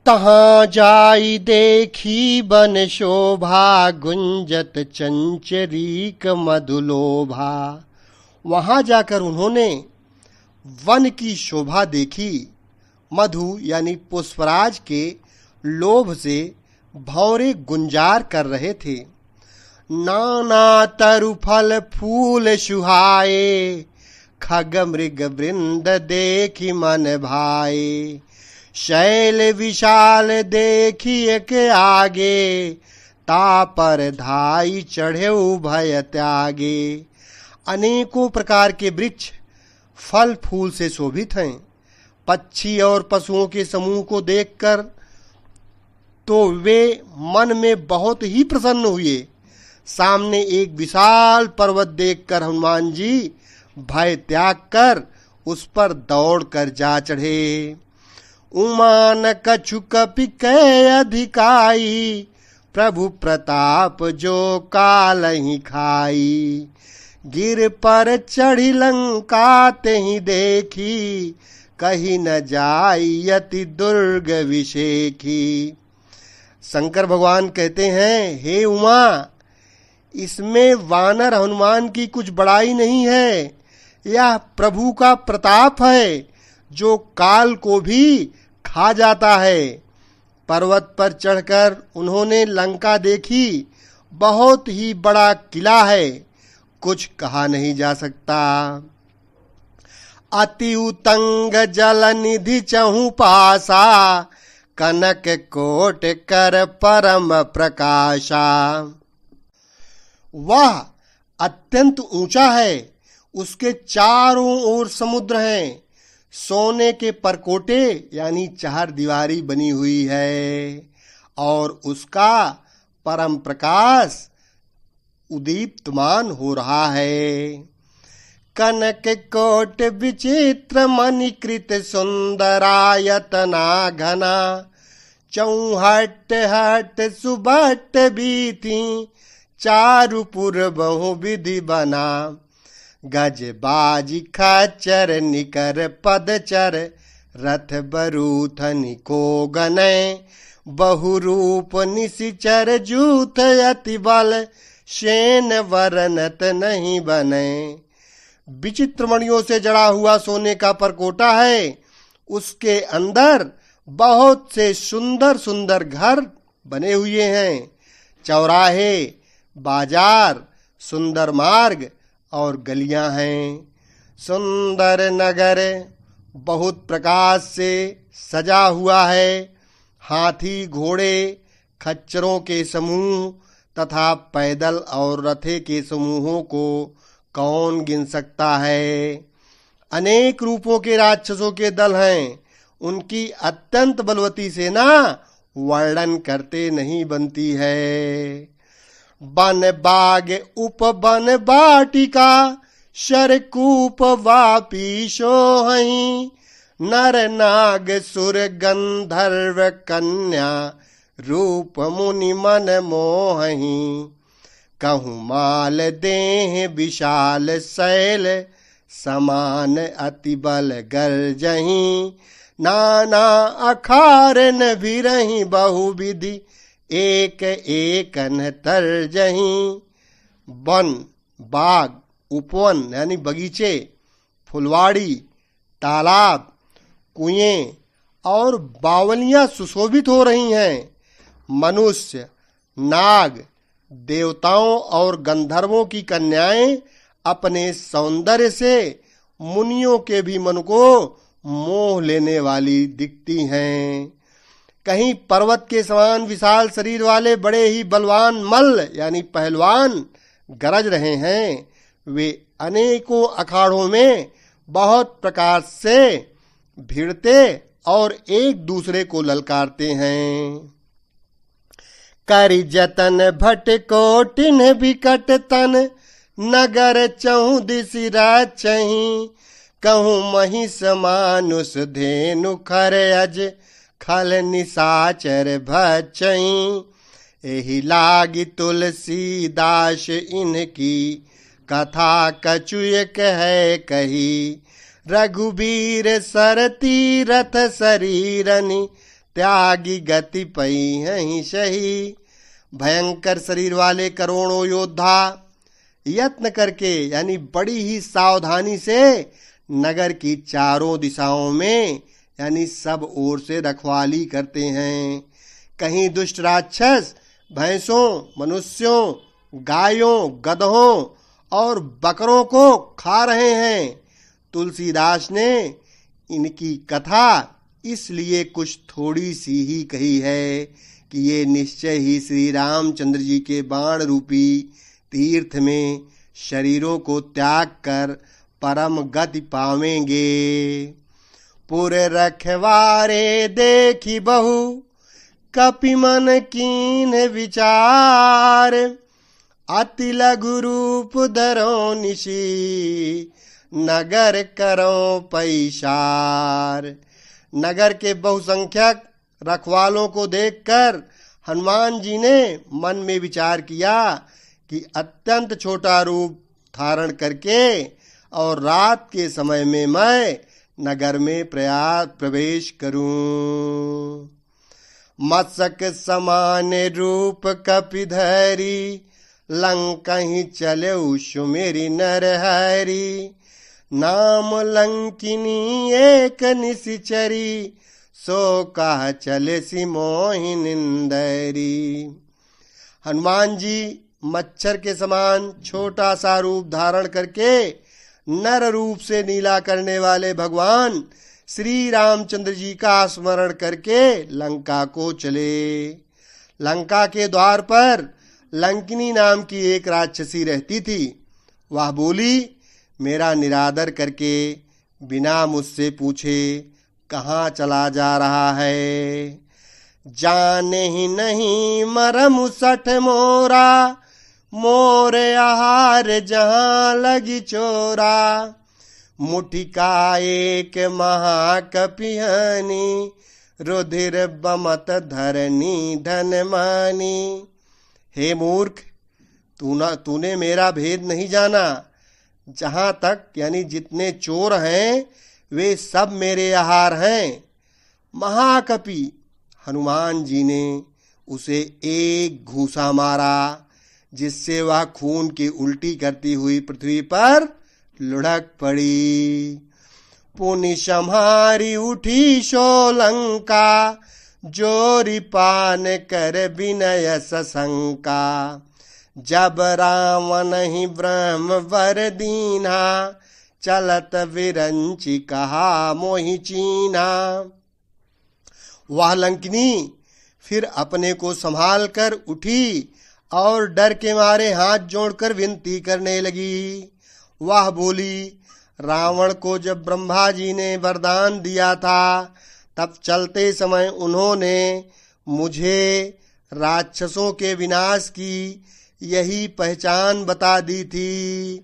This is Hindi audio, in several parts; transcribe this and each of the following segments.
तहाँ जाई देखी बन शोभा, गुंजत चंचरीक मधुलोभा। वहां जाकर उन्होंने वन की शोभा देखी। मधु यानी पुष्पराज के लोभ से भौरे गुंजार कर रहे थे। नाना तरु फल फूल सुहाए, खग मृग वृंद देखी मन भाए। शैल विशाल देखिए के आगे, तापर धाई चढ़े भय त्यागे। अनेकों प्रकार के वृक्ष फल फूल से शोभित हैं। पक्षी और पशुओं के समूह को देखकर तो वे मन में बहुत ही प्रसन्न हुए। सामने एक विशाल पर्वत देखकर हनुमान जी भय त्याग कर उस पर दौड़ कर जा चढ़े। उमान कछु कपि कै अधिकाई, प्रभु प्रताप जो काल ही खाई। गिर पर चढ़ी लंका तेहि देखी, कही न जाई अति दुर्ग विशेखी। शंकर भगवान कहते हैं, हे उमा, इसमें वानर हनुमान की कुछ बड़ाई नहीं है। यह प्रभु का प्रताप है जो काल को भी खा जाता है। पर्वत पर चढ़कर उन्होंने लंका देखी। बहुत ही बड़ा किला है, कुछ कहा नहीं जा सकता। अति उतंग जल निधि चहु पासा, कनक कोट कर परम प्रकाशा। वह अत्यंत ऊंचा है, उसके चारों ओर समुद्र हैं। सोने के परकोटे यानी चार दीवारी बनी हुई है और उसका परम प्रकाश उदीप्तमान हो रहा है। कनक कोट विचित्र मणिकृत सुंदरायतना घना, चौहट हट सुबट बीथी, चारुपुर बहु विधि बना। गज बाजी खच्चर निकर पदचर, रथ बरूथनि को गनय। बहुरूप निशिचर जूथ अति बल, शेन वरनत नहीं बने। विचित्र मणियों से जड़ा हुआ सोने का परकोटा है। उसके अंदर बहुत से सुंदर सुंदर घर बने हुए हैं। चौराहे, बाजार, सुंदर मार्ग और गलियां हैं। सुंदर नगर बहुत प्रकाश से सजा हुआ है। हाथी, घोड़े, खच्चरों के समूह तथा पैदल और रथे के समूहों को कौन गिन सकता है। अनेक रूपों के राक्षसों के दल हैं। उनकी अत्यंत बलवती सेना वर्णन करते नहीं बनती है। बन बाग उपवन बाटिका, शरकूप वापी सोहहीं। नर नाग सुर गंधर्व कन्या, रूप मुनि मन मोहहीं। कहूँ माल देह विशाल शैल, समान अति बल गर्जहीं। नाना अखारन भिरहीं बहुविधि, एक एकन तरजहीं। वन, बाग, उपवन यानी बगीचे, फुलवाड़ी, तालाब, कुएं और बावलियां सुशोभित हो रही हैं। मनुष्य, नाग, देवताओं और गंधर्वों की कन्याएं अपने सौंदर्य से मुनियों के भी मन को मोह लेने वाली दिखती हैं। कहीं पर्वत के समान विशाल शरीर वाले बड़े ही बलवान मल्ल यानी पहलवान गरज रहे हैं। वे अनेकों अखाड़ों में बहुत प्रकार से भिड़ते और एक दूसरे को ललकारते हैं। करि जतन भट कोटिन विकट तन, नगर चहु दिसि रचहीं। कहूँ महिष मानुष धेनु खर अज, खल निशाचर भचहीं। एहि लागी तुलसीदास इनकी, कथा कछुए कहे कही। रघुबीर सर तीरथ शरीरनि, त्यागी गति पई हैं सही। भयंकर शरीर वाले करोड़ों योद्धा यत्न करके यानी बड़ी ही सावधानी से नगर की चारों दिशाओं में यानी सब ओर से रखवाली करते हैं। कहीं दुष्ट राक्षस भैंसों, मनुष्यों, गायों, गधों और बकरों को खा रहे हैं। तुलसीदास ने इनकी कथा इसलिए कुछ थोड़ी सी ही कही है कि ये निश्चय ही श्री रामचंद्र जी के बाण रूपी तीर्थ में शरीरों को त्याग कर परम गति पावेंगे। पुर रखवारे देखी बहु कपि मन कीन विचार। अति लघु रूप धरो निशी नगर करो पैसार। नगर के बहुसंख्यक रखवालों को देखकर हनुमान जी ने मन में विचार किया कि अत्यंत छोटा रूप धारण करके और रात के समय में मैं नगर में प्रवेश करूं। मत्सक समान रूप कपिधरी लंका ही चले सुमेरी नरहरी। नाम लंकिनी एक निशिचरी सो कह चले सी मोहि निंदरी। हनुमान जी मच्छर के समान छोटा सा रूप धारण करके नर रूप से नीला करने वाले भगवान श्री रामचंद्र जी का स्मरण करके लंका को चले। लंका के द्वार पर लंकिनी नाम की एक राक्षसी रहती थी। वह बोली, मेरा निरादर करके बिना मुझसे पूछे कहाँ चला जा रहा है। जाने ही नहीं मरम सठ मोरा मोर आहार जहाँ लगी चोरा। मुठी का एक महाकपिहनी रुधिर बमत धरनी धन मानी। हे मूर्ख, तूने मेरा भेद नहीं जाना। जहां तक यानी जितने चोर हैं वे सब मेरे आहार हैं। महाकपि हनुमान जी ने उसे एक घूसा मारा जिससे वह खून की उल्टी करती हुई पृथ्वी पर लुढ़क पड़ी। पुनि सम्हारी उठी सोलंका जोरी पान कर विनय सशंका। जब रावण ही ब्रह्म वर दीना चलत विरंची कहा मोहि चीना। वह लंकिनी फिर अपने को संभाल कर उठी और डर के मारे हाथ जोड़कर विनती करने लगी। वह बोली, रावण को जब ब्रह्मा जी ने वरदान दिया था तब चलते समय उन्होंने मुझे राक्षसों के विनाश की यही पहचान बता दी थी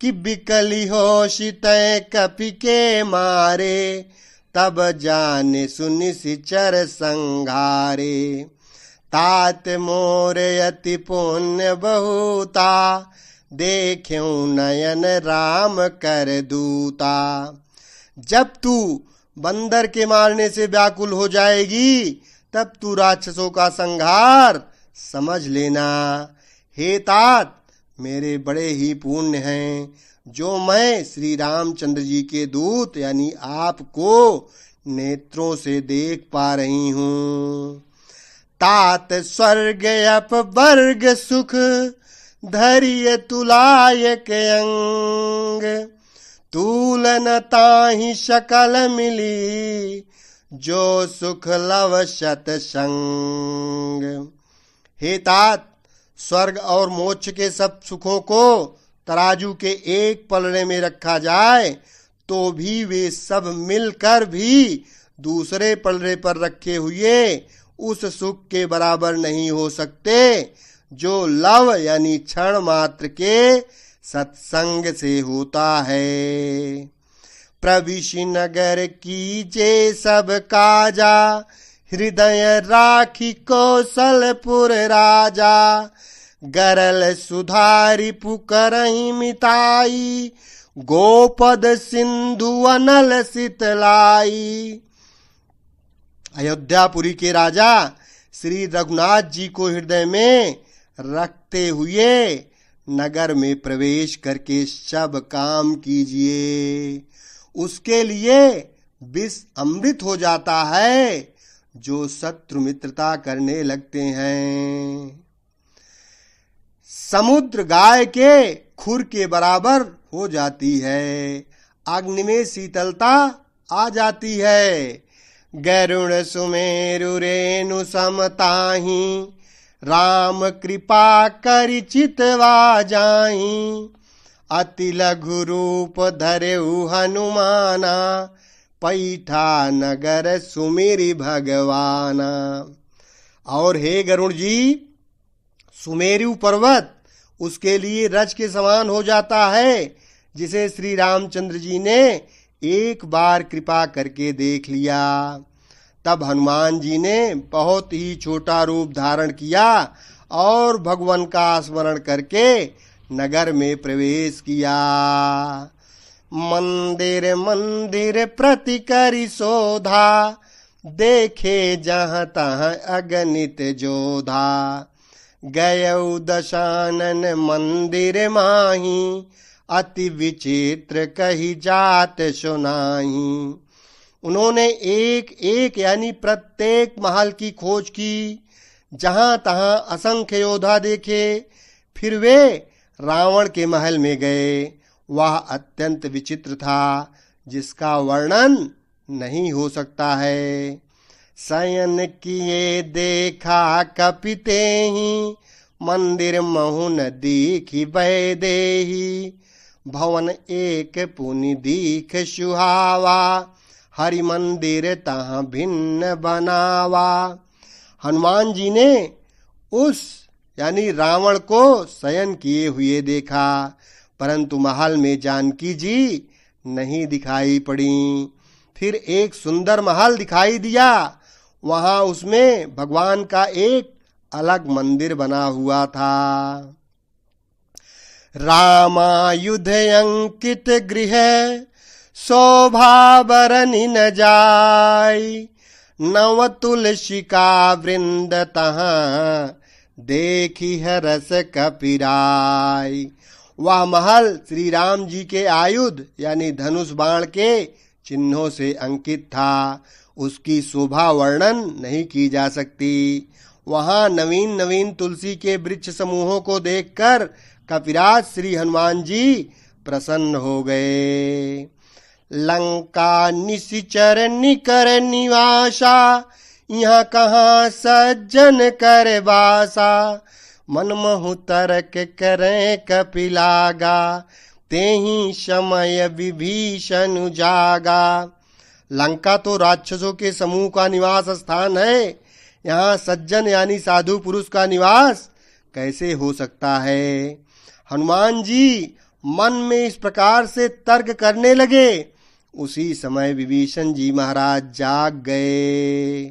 कि बिकली हो शितय कपि के मारे तब जाने सुनि सिचर संघारे। तात मोर अति पुण्य बहुता देख्यूं नयन राम कर दूता। जब तू बंदर के मारने से व्याकुल हो जाएगी तब तू राक्षसों का संहार समझ लेना। हे तात, मेरे बड़े ही पुण्य हैं जो मैं श्री रामचंद्र जी के दूत यानी आपको नेत्रों से देख पा रही हूँ। तात स्वर्ग अप वर्ग सुख धैर्य तुलायक अंग। तूलन ताहि शकल मिली जो सुख लव शत संग। हे तात, स्वर्ग और मोक्ष के सब सुखों को तराजू के एक पलड़े में रखा जाए तो भी वे सब मिलकर भी दूसरे पलड़े पर रखे हुए उस सुख के बराबर नहीं हो सकते जो लव यानी क्षण मात्र के सत्संग से होता है। प्रविशि नगर कीजे सब काजा हृदय राखी कौशलपुर राजा। गरल सुधारी पुकरहि मिताई गोपद सिंधु अनल सितलाई। अयोध्यापुरी के राजा श्री रघुनाथ जी को हृदय में रखते हुए नगर में प्रवेश करके सब काम कीजिए। उसके लिए विष अमृत हो जाता है जो शत्रु मित्रता करने लगते हैं। समुद्र गाय के खुर के बराबर हो जाती है। अग्नि में शीतलता आ जाती है। गरुण सुमेरु रेणु समताही, राम कृपा करि चितवा जाहि। अति लघु रूप धरेउ हनुमाना, पैठा नगर सुमिरि भगवाना। और हे गरुण जी, सुमेरु पर्वत उसके लिए रज के समान हो जाता है, जिसे श्री रामचंद्र जी ने एक बार कृपा करके देख लिया। तब हनुमान जी ने बहुत ही छोटा रूप धारण किया और भगवान का स्मरण करके नगर में प्रवेश किया। मंदिर मंदिर प्रति करि शोधा, देखे जहाँ तहाँ अगणित जोधा। गयौ दशानन मंदिर माही, अति विचित्र कही जात सुनाही। उन्होंने एक एक यानी प्रत्येक महल की खोज की, जहां तहां असंख्य योद्धा देखे। फिर वे रावण के महल में गए। वह अत्यंत विचित्र था, जिसका वर्णन नहीं हो सकता है। शयन किए देखा कपिते ही, मंदिर महु न दीखि भय देहि। भवन एक पुनि दीख सुहावा, हरि मंदिर तहाँ भिन्न बनावा। हनुमान जी ने उस यानी रावण को शयन किए हुए देखा, परंतु महल में जानकी जी नहीं दिखाई पड़ी। फिर एक सुंदर महल दिखाई दिया। वहां उसमें भगवान का एक अलग मंदिर बना हुआ था। रामायुध अंकित गृह, शोभा बरनि न जाय। नव तुलसी का वृंद तहाँ, देखी है रस कपिराय। वह महल श्री राम जी के आयुध यानी धनुष बाण के चिन्हों से अंकित था। उसकी शोभा वर्णन नहीं की जा सकती। वहां नवीन नवीन तुलसी के वृक्ष समूहों को देखकर कपिराज श्री हनुमान जी प्रसन्न हो गए। लंका निशिचर निकर निवासा, यहाँ कहाँ सज्जन कर बासा। मनमहु तर्क करें कपिलागा, तेहि समय विभीषण जागा। लंका तो राक्षसों के समूह का निवास स्थान है। यहाँ सज्जन यानी साधु पुरुष का निवास कैसे हो सकता है। हनुमान जी मन में इस प्रकार से तर्क करने लगे। उसी समय विभीषण जी महाराज जाग गए।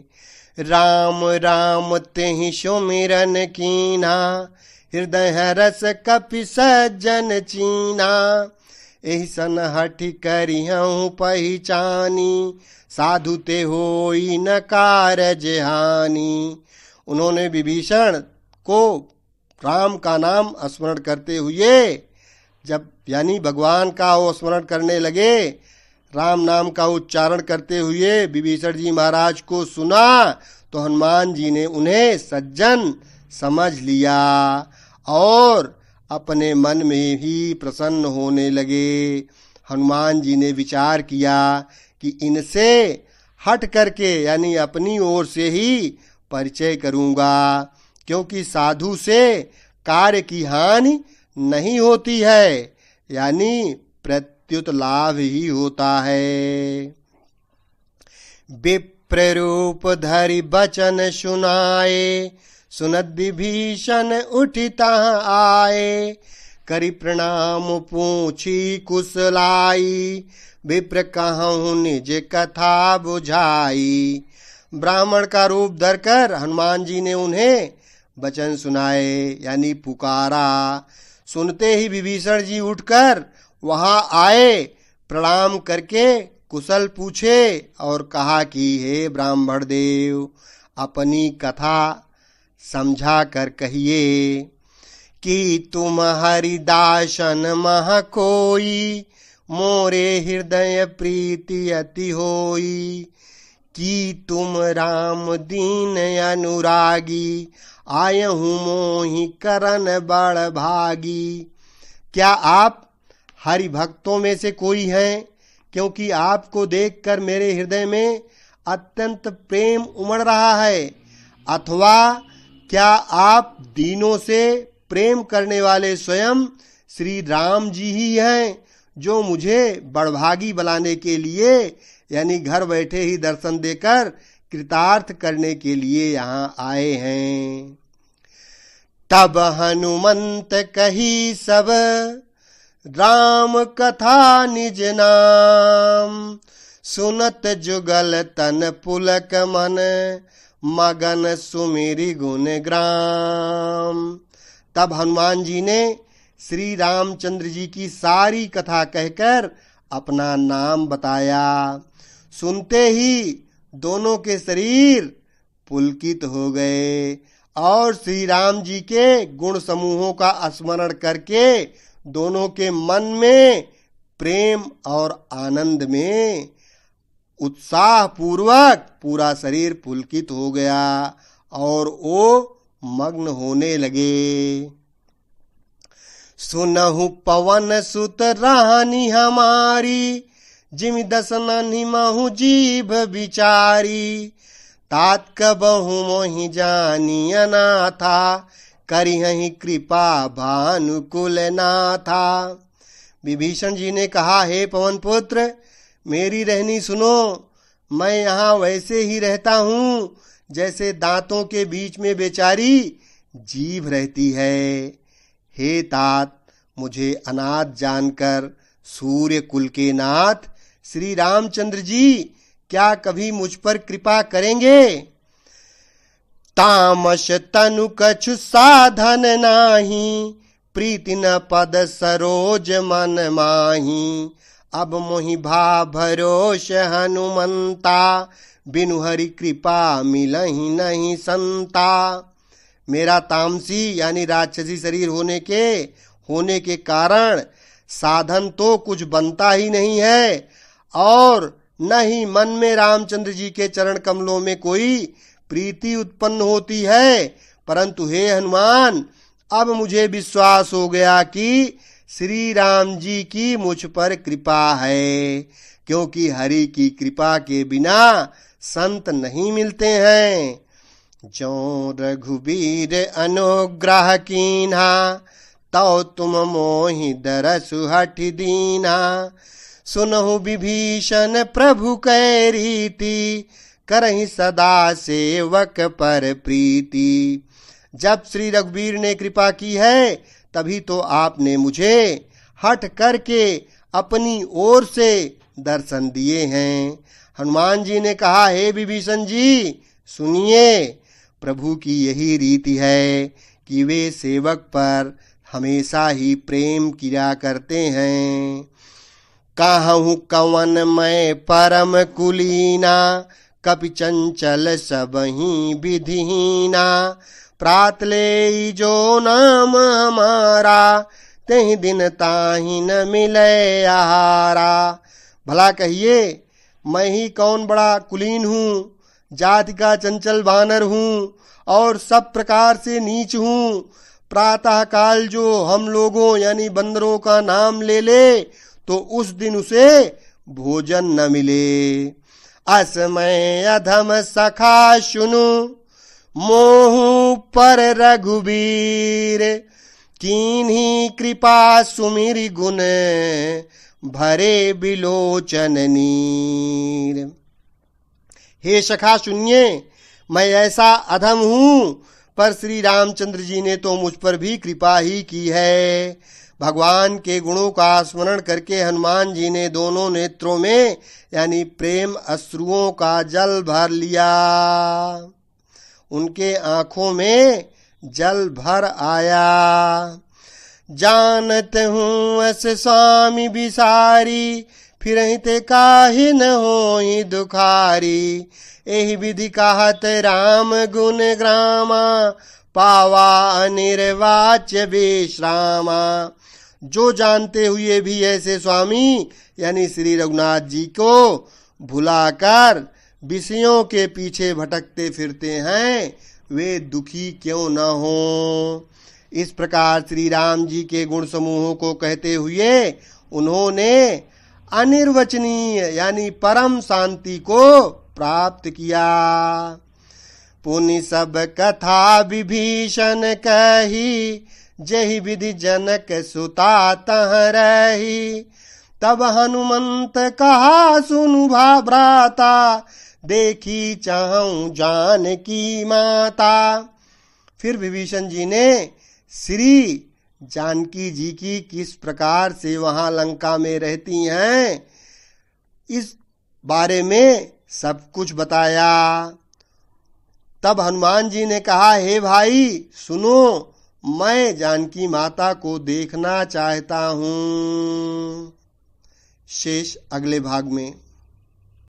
राम राम तेहि सुमिरन कीना, हृदय रस कपि सज्जन चीना। एहि सन हठि करिहउँ पहिचानी, साधु ते होई न कारज हानि। उन्होंने विभीषण को राम का नाम स्मरण करते हुए जब यानी भगवान का वो स्मरण करने लगे, राम नाम का उच्चारण करते हुए विभीषण जी महाराज को सुना, तो हनुमान जी ने उन्हें सज्जन समझ लिया और अपने मन में ही प्रसन्न होने लगे। हनुमान जी ने विचार किया कि इनसे हट करके यानी अपनी ओर से ही परिचय करूंगा, क्योंकि साधु से कार्य की हानि नहीं होती है, यानी प्रत्युत लाभ ही होता है। विप्र रूप धरि बचन सुनाए, सुनत विभीषण उठिता आए। करि प्रणाम पूछी कुशलाई, विप्र कहूँ निज कथा बुझाई। ब्राह्मण का रूप धरकर हनुमान जी ने उन्हें वचन सुनाए यानी पुकारा। सुनते ही विभीषण जी उठकर वहां आए, प्रणाम करके कुशल पूछे और कहा कि हे ब्राह्मण देव, अपनी कथा समझा कर कहिए कि तुम हरिदासन मह कोई, मोरे हृदय प्रीति अति होई। कि तुम राम दीन अनुरागी, आयहूँ मोहि करन बड़ भागी। क्या आप हरि भक्तों में से कोई हैं? क्योंकि आपको देखकर मेरे हृदय में अत्यंत प्रेम उमड़ रहा है। अथवा क्या आप दीनों से प्रेम करने वाले स्वयं श्री राम जी ही हैं, जो मुझे बड़भागी बनाने के लिए, यानी घर बैठे ही दर्शन देकर कृतार्थ करने के लिए यहाँ आए हैं। तब हनुमंत कही सब राम कथा निज नाम, सुनत जुगल तन पुलक मन, मगन सुमिरि गुण ग्राम। तब हनुमान जी ने श्री रामचंद्र जी की सारी कथा कहकर अपना नाम बताया। सुनते ही दोनों के शरीर पुलकित हो गए और श्री राम जी के गुण समूहों का स्मरण करके दोनों के मन में प्रेम और आनंद में उत्साह पूर्वक पूरा शरीर पुलकित हो गया और वो मग्न होने लगे। सुनहु पवन सुत रानी हमारी, जिम दसननि महु जीभ विचारी। तात कबहु मोहि जानी अनाथा, करिहहि कृपा भानुकुल नाथा। विभीषण जी ने कहा, हे पवन पुत्र, मेरी रहनी सुनो। मैं यहाँ वैसे ही रहता हूँ जैसे दांतों के बीच में बेचारी जीभ रहती है। हे तात, मुझे अनाथ जानकर सूर्य कुल के नाथ श्री रामचंद्र जी क्या कभी मुझ पर कृपा करेंगे? तामस तनु कछु साधन नाही, प्रीति न पद सरोज मन माही। अब मोहि भा भरोस हनुमंता, बिनु हरि कृपा मिलहि नहीं संता। मेरा तामसी यानी राक्षसी शरीर होने के कारण साधन तो कुछ बनता ही नहीं है और न ही मन में रामचंद्र जी के चरण कमलों में कोई प्रीति उत्पन्न होती है। परंतु हे हनुमान, अब मुझे विश्वास हो गया कि श्री राम जी की मुझ पर कृपा है, क्योंकि हरि की कृपा के बिना संत नहीं मिलते हैं। जो रघुबीर अनुग्रह कीन्हा, तौ तुम मोहि दरसु हठि दीन्हा। सुनहु विभीषण प्रभु कै रीति, करहि सदा सेवक पर प्रीति। जब श्री रघुबीर ने कृपा की है तभी तो आपने मुझे हठ करके अपनी ओर से दर्शन दिए हैं। हनुमान जी ने कहा, हे विभीषण जी सुनिए, प्रभु की यही रीति है कि वे सेवक पर हमेशा ही प्रेम किया करते हैं। कहूँ कवन मैं परम कुलीना, कपि चंचल सबहि विधिहीना। प्रात ले जो नाम हमारा, तेहि दिन ताहि न मिले आहारा। भला कहिए, मैं ही कौन बड़ा कुलीन हूँ, जाति का चंचल वानर हूँ और सब प्रकार से नीच हूँ। प्रातः काल जो हम लोगों यानी बंदरों का नाम ले ले तो उस दिन उसे भोजन न मिले। असमय अधम सखा सुनु, मोहु पर रघुबीर। कीन्ही कृपा सुमिरि गुण, भरे बिलोचन नीर। हे सखा सुनिए, मैं ऐसा अधम हूँ, पर श्री रामचंद्र जी ने तो मुझ पर भी कृपा ही की है। भगवान के गुणों का स्मरण करके हनुमान जी ने दोनों नेत्रों में यानी प्रेम अश्रुओं का जल भर लिया। उनके आंखों में जल भर आया। जानत हूँ अस स्वामी बिसारी, फिरहि ते काहि न होई दुखारी। एहि विधि कहत राम गुण ग्रामा, पावा अनिर्वाच्य विश्रामा। जो जानते हुए भी ऐसे स्वामी यानी श्री रघुनाथ जी को भुलाकर विषयों के पीछे भटकते फिरते हैं, वे दुखी क्यों न हो। इस प्रकार श्री राम जी के गुण समूहों को कहते हुए उन्होंने अनिर्वचनीय यानी परम शांति को प्राप्त किया। पुनि सब कथा विभीषण कही, जहि विधि जनक सुता तह रही। तब हनुमंत कहा सुनु भ्राता, देखी चाहूं जानकी माता। फिर विभीषण जी ने श्री जानकी जी की किस प्रकार से वहां लंका में रहती हैं, इस बारे में सब कुछ बताया। तब हनुमान जी ने कहा, हे भाई सुनो, मैं जानकी माता को देखना चाहता हूं। शेष अगले भाग में।